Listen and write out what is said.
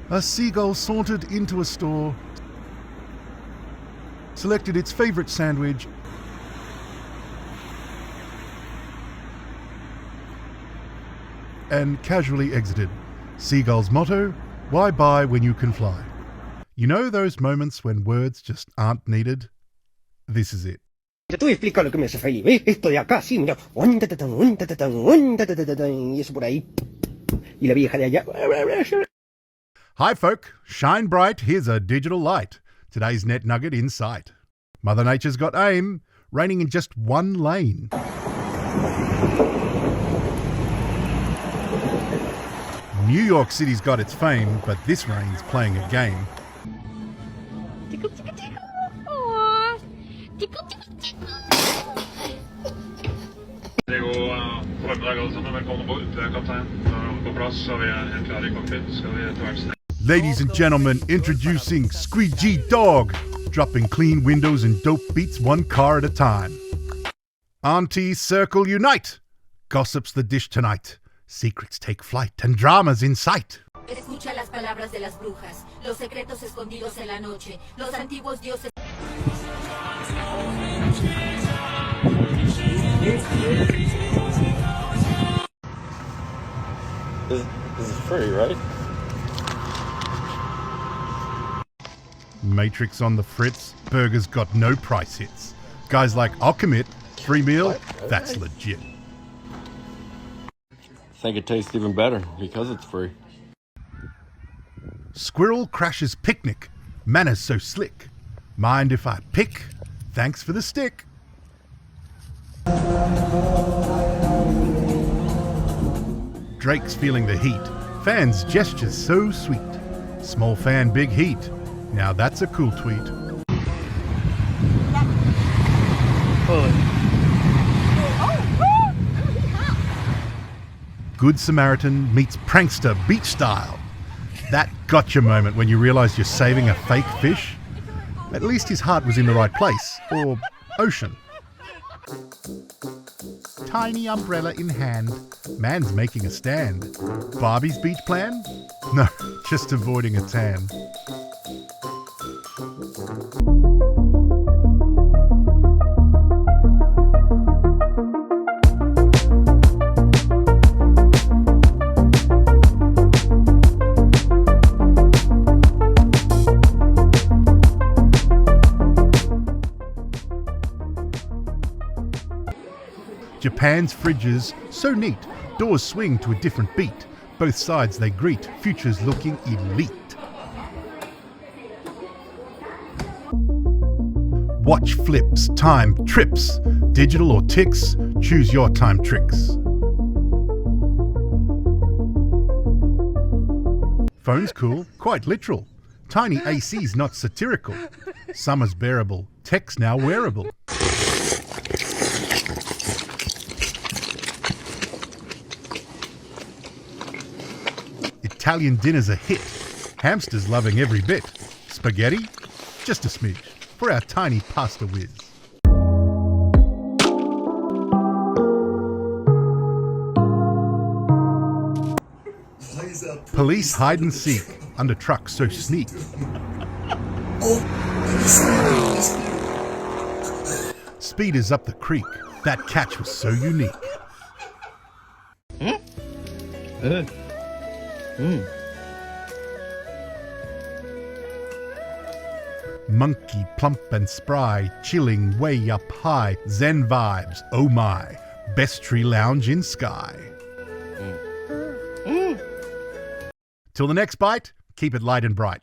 A seagull sauntered into a store, selected its favourite sandwich, and casually exited. Seagull's motto: why buy when you can fly? You know those moments when words just aren't needed? This is it. Te voy a explicar lo que me hace feliz. ¿Ves? Esto de acá, sí, mira. Y eso por ahí. Y la vieja de allá. Hi folk, shine bright, here's a digital light. Today's net nugget in sight. Mother Nature's got aim, raining in just one lane. New York City's got its fame, but this rain's playing a game. Tickle, tickle, tickle. Aww. Tickle, tickle, tickle. Ladies and gentlemen, introducing Squeegee Dogg, dropping clean windows and dope beats one car at a time. Aunties circle unite, gossip's the dish tonight. Secrets take flight and drama's in sight. Escucha las palabras de las brujas, los secretos escondidos en la noche, los antiguos dioses. This is free, right? Matrix on the fritz, burgers got no price hits. Guys like, I'll commit, free meal, that's legit. I think it tastes even better because it's free. Squirrel crashes picnic, manners so slick. Mind if I pick? Thanks for the stick. Drake's feeling the heat, fans' gestures so sweet. Small fan, big heat. Now that's a cool tweet. Good Samaritan meets prankster beach style. That gotcha moment when you realise you're saving a fake fish. At least his heart was in the right place, or ocean. Tiny umbrella in hand, man's making a stand. Barbie's beach plan? No, just avoiding a tan. Japan's fridges, so neat, doors swing to a different beat. Both sides they greet, future's looking elite. Watch flips, time trips, digital or ticks, choose your time tricks. Phone's cool, quite literal. Tiny AC's not satirical. Summer's bearable, tech's now wearable. Italian dinner's a hit. Hamsters loving every bit. Spaghetti? Just a smidge for our tiny pasta whiz. Police hide and seek under truck so sneak. Speeders up the creek. That catch was so unique. Monkey plump and spry, chilling way up high, Zen vibes, oh my, best tree lounge in sky. Till the next bite, keep it light and bright.